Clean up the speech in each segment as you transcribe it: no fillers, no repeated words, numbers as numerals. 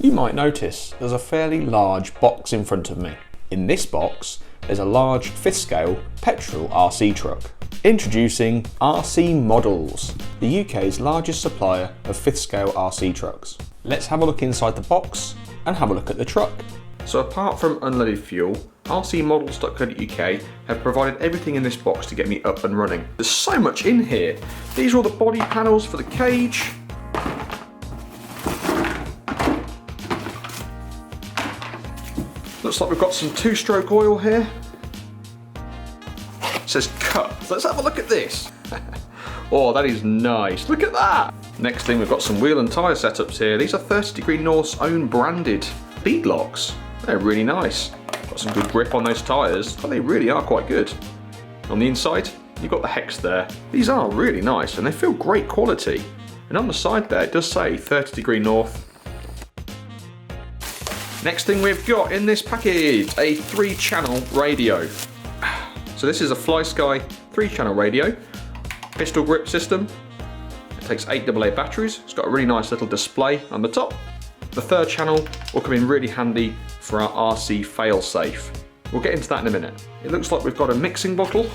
You might notice there's a fairly large box in front of me. In this box, there's a large 5th scale petrol RC truck. Introducing RCModelz, the UK's largest supplier of 5th scale RC trucks. Let's have a look inside the box and have a look at the truck. So apart from unleaded fuel, RCModelz.co.uk have provided everything in this box to get me up and running. There's so much in here. These are all the body panels for the cage. Looks like we've got some 2-stroke oil here. It says cut. Let's have a look at this. Oh, that is nice. Look at that. Next thing, we've got some wheel and tyre setups here. These are 30° North's own branded bead locks. They're really nice. Got some good grip on those tyres, but they really are quite good. On the inside, you've got the hex there. These are really nice and they feel great quality. And on the side there, it does say 30° North. Next thing we've got in this package, a 3-channel radio. So this is a FlySky 3-channel radio, pistol grip system. It takes 8 AA batteries. It's got a really nice little display on the top. The 3rd channel will come in really handy for our RC Failsafe. We'll get into that in a minute. It looks like we've got a mixing bottle.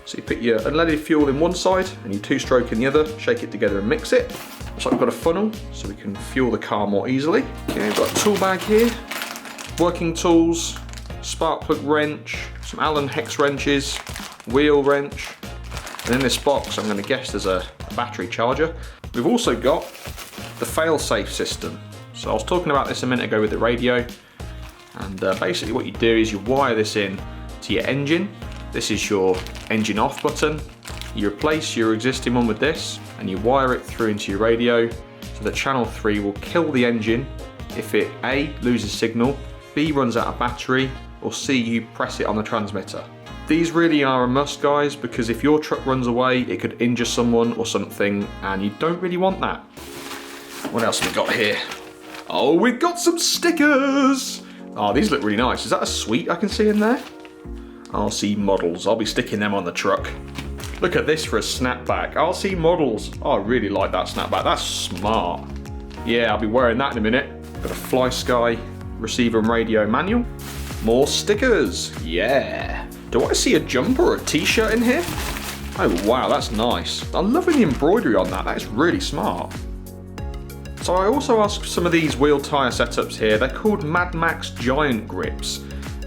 So you put your unleaded fuel in one side and your 2-stroke in the other, shake it together and mix it. Looks like we've got a funnel so we can fuel the car more easily. Okay, we've got a tool bag here, working tools, spark plug wrench, some Allen hex wrenches, wheel wrench, and in this box I'm going to guess there's a battery charger. We've also got the Failsafe system. So I was talking about this a minute ago with the radio, and basically what you do is you wire this in to your engine. This is your engine off button. You replace your existing one with this and you wire it through into your radio so that channel 3 will kill the engine if it A, loses signal, B, runs out of battery, or C, you press it on the transmitter. These really are a must, guys, because if your truck runs away it could injure someone or something and you don't really want that. What else have we got here? Oh, we've got some stickers! Oh, these look really nice. Is that a sweet I can see in there? RCModelz, I'll be sticking them on the truck. Look at this for a snapback. RCModelz. Oh, I really like that snapback. That's smart. Yeah, I'll be wearing that in a minute. Got a FlySky receiver and radio manual. More stickers. Yeah. Do I see a jumper or a t-shirt in here? Oh wow, that's nice. I'm loving the embroidery on that. That is really smart. So I also asked some of these wheel tyre setups here. They're called Madmax Giant Grips.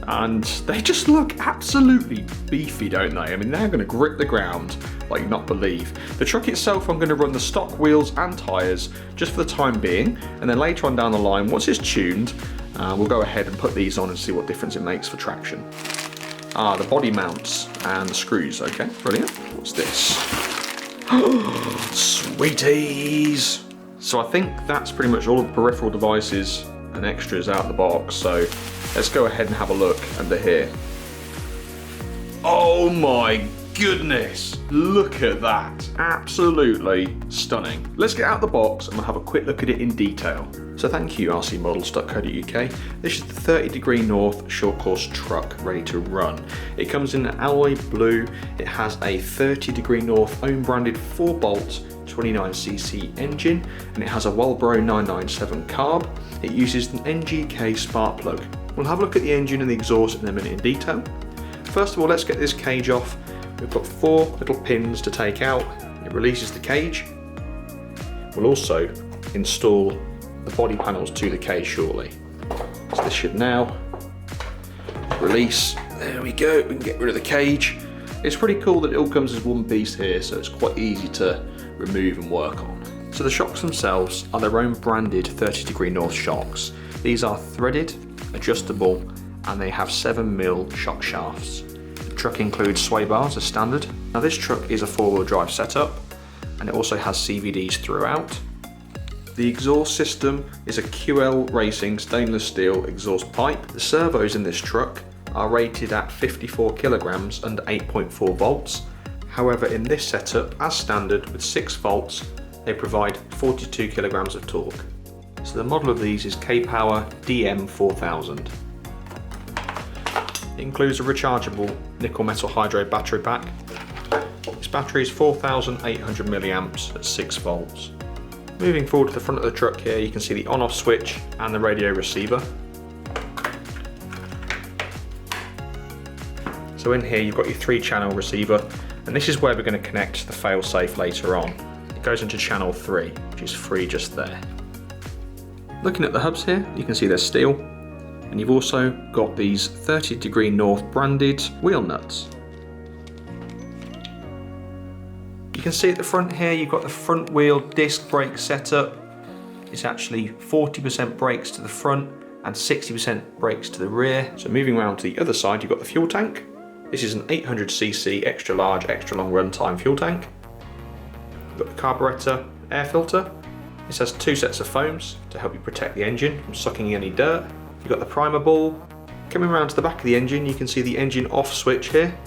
And they just look absolutely beefy, don't they? I mean, they're going to grip the ground like you'd not believe. The truck itself, I'm going to run the stock wheels and tyres just for the time being, and then later on down the line, once it's tuned, we'll go ahead and put these on and see what difference it makes for traction. The body mounts and the screws. Okay, brilliant. What's this? Sweeties! So I think that's pretty much all of the peripheral devices and extras out of the box, so let's go ahead and have a look under here. Oh my goodness, look at that. Absolutely stunning. Let's get out of the box and we'll have a quick look at it in detail. So thank you RCModelz.co.uk. This is the 30° North ShortCourse Truck ready to run. It comes in alloy blue. It has a 30° North own branded 4-bolt 29cc engine, and it has a Walbro 997 carb. It uses an NGK spark plug. We'll have a look at the engine and the exhaust in a minute in detail. First of all, let's get this cage off. We've got 4 little pins to take out. It releases the cage. We'll also install the body panels to the cage shortly. So this should now release. There we go, we can get rid of the cage. It's pretty cool that it all comes as one piece here, so it's quite easy to remove and work on. So the shocks themselves are their own branded 30° North shocks. These are threaded, adjustable, and they have 7mm shock shafts. The truck includes sway bars as standard. Now this truck is a 4-wheel drive setup, and it also has CVDs throughout. The exhaust system is a QL Racing stainless steel exhaust pipe. The servos in this truck are rated at 54 kilograms and 8.4 volts. However, in this setup, as standard with 6 volts, they provide 42 kilograms of torque. So the model of these is K-Power DM4000. It includes a rechargeable nickel metal hydride battery pack. This battery is 4,800 milliamps at 6 volts. Moving forward to the front of the truck here, you can see the on-off switch and the radio receiver. So in here you've got your 3-channel receiver, and this is where we're going to connect the failsafe later on. It goes into channel 3, which is free just there. Looking at the hubs here, you can see they're steel, and you've also got these 30° north branded wheel nuts. You can see at the front here you've got the front wheel disc brake setup. It's actually 40% brakes to the front and 60% brakes to the rear. So moving around to the other side, you've got the fuel tank. This is an 800cc extra large, extra long runtime fuel tank. You've got the carburetor air filter. This has 2 sets of foams to help you protect the engine from sucking any dirt. You've got the primer ball. Coming around to the back of the engine, you can see the engine off switch here.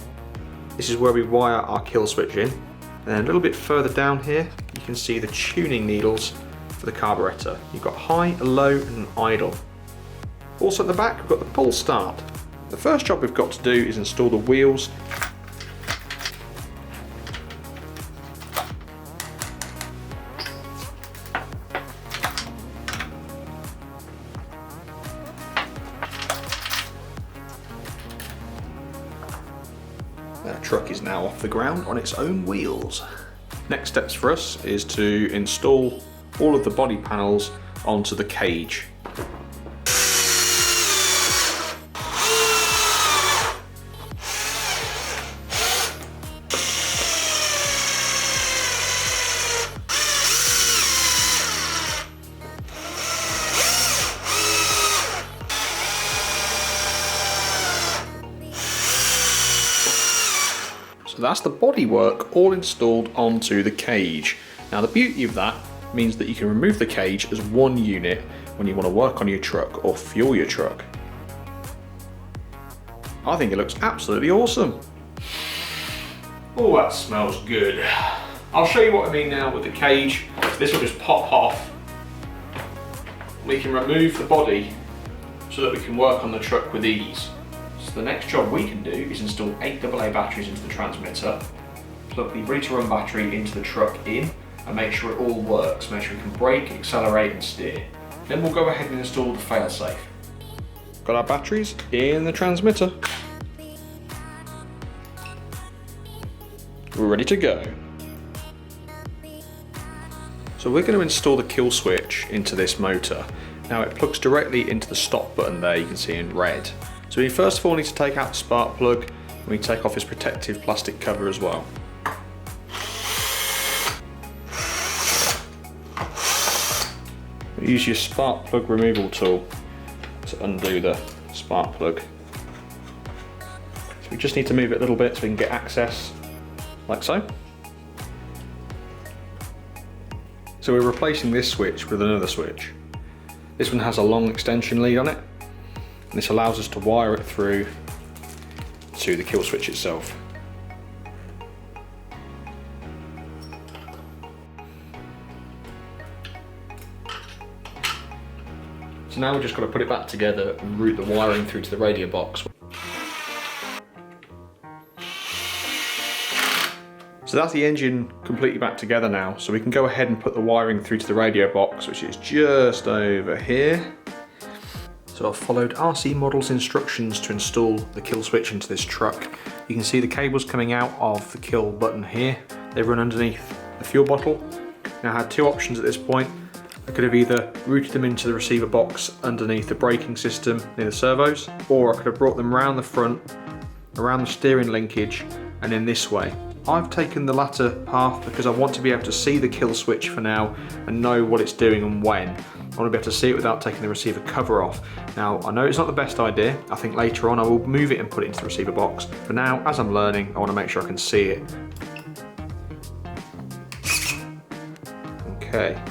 This is where we wire our kill switch in. And then a little bit further down here, you can see the tuning needles for the carburetor. You've got high, a low, and an idle. Also at the back, we've got the pull start. The first job we've got to do is install the wheels. That truck is now off the ground on its own wheels. Next steps for us is to install all of the body panels onto the cage. So that's the bodywork all installed onto the cage. Now the beauty of that means that you can remove the cage as one unit when you want to work on your truck or fuel your truck. I think it looks absolutely awesome. Oh, that smells good. I'll show you what I mean now with the cage. This will just pop off. We can remove the body so that we can work on the truck with ease. So the next job we can do is install 8 AA batteries into the transmitter, plug the ready to run battery into the truck in, and make sure it all works. Make sure we can brake, accelerate and steer. Then we'll go ahead and install the failsafe. Got our batteries in the transmitter. We're ready to go. So we're going to install the kill switch into this motor. Now it plugs directly into the stop button there, you can see in red. So we first of all need to take out the spark plug, and we take off its protective plastic cover as well. Use your spark plug removal tool to undo the spark plug. So we just need to move it a little bit so we can get access, like so. So we're replacing this switch with another switch. This one has a long extension lead on it, and this allows us to wire it through to the kill switch itself. So now we've just got to put it back together and route the wiring through to the radio box. So that's the engine completely back together now, so we can go ahead and put the wiring through to the radio box, which is just over here. So I've followed RCModelz instructions to install the kill switch into this truck. You can see the cables coming out of the kill button here. They run underneath the fuel bottle. Now I had 2 options at this point. I could have either routed them into the receiver box underneath the braking system near the servos, or I could have brought them around the front, around the steering linkage, and in this way. I've taken the latter path because I want to be able to see the kill switch for now and know what it's doing and when. I want to be able to see it without taking the receiver cover off. Now, I know it's not the best idea. I think later on I will move it and put it into the receiver box. For now, as I'm learning, I want to make sure I can see it. Okay.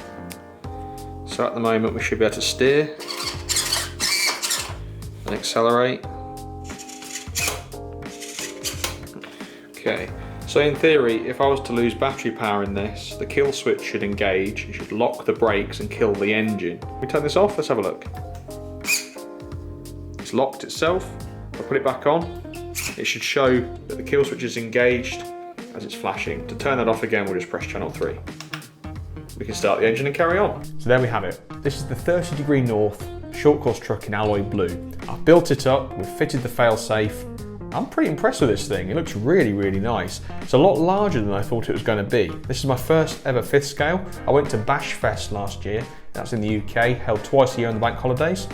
So at the moment we should be able to steer and accelerate. Okay, so in theory, if I was to lose battery power in this, the kill switch should engage, it should lock the brakes and kill the engine. Can we turn this off? Let's have a look. It's locked itself. If I put it back on, it should show that the kill switch is engaged as it's flashing. To turn that off again, we'll just press channel 3. we can start the engine and carry on. So there we have it. This is the 30 degree north short-course truck in alloy blue. I've built it up, we've fitted the fail-safe. I'm pretty impressed with this thing. It looks really, really nice. It's a lot larger than I thought it was going to be. This is my first ever 5th scale. I went to Bash Fest last year. That's in the UK, held twice a year on the bank holidays.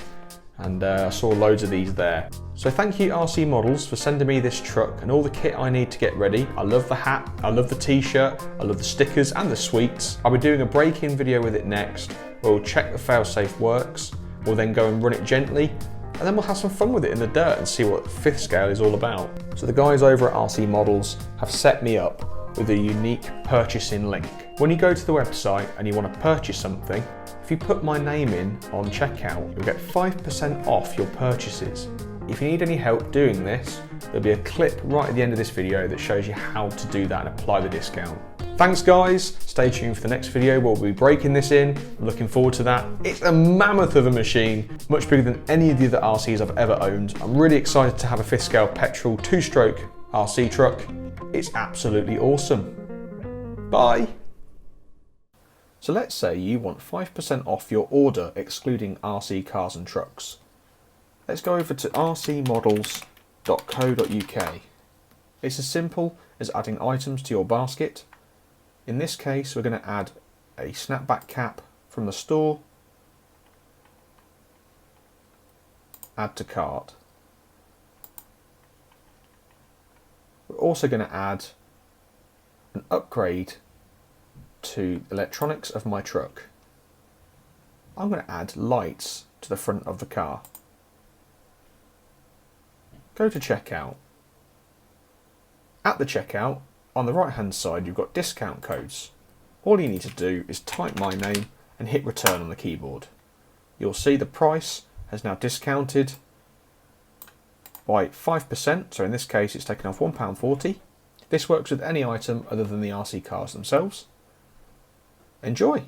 And I saw loads of these there. So thank you RCModelz for sending me this truck and all the kit I need to get ready. I love the hat, I love the t-shirt, I love the stickers and the sweets. I'll be doing a break-in video with it next, where we'll check the fail-safe works. We'll then go and run it gently, and then we'll have some fun with it in the dirt and see what 5th scale is all about. So the guys over at RCModelz have set me up with a unique purchasing link. When you go to the website and you want to purchase something, if you put my name in on checkout, you'll get 5% off your purchases. If you need any help doing this, there'll be a clip right at the end of this video that shows you how to do that and apply the discount. Thanks guys, stay tuned for the next video where we'll be breaking this in. I'm looking forward to that. It's a mammoth of a machine, much bigger than any of the other RCs I've ever owned. I'm really excited to have a 5th scale petrol 2-stroke RC truck. It's absolutely awesome. Bye. So let's say you want 5% off your order excluding RC cars and trucks. Let's go over to rcmodelz.co.uk. It's as simple as adding items to your basket. In this case, we're going to add a snapback cap from the store, add to cart. We're also going to add an upgrade to electronics of my truck. I'm going to add lights to the front of the car. Go to checkout. At the checkout, on the right hand side you've got discount codes. All you need to do is type my name and hit return on the keyboard. You'll see the price has now discounted by 5%, so in this case it's taken off £1.40. This works with any item other than the RC cars themselves. Enjoy!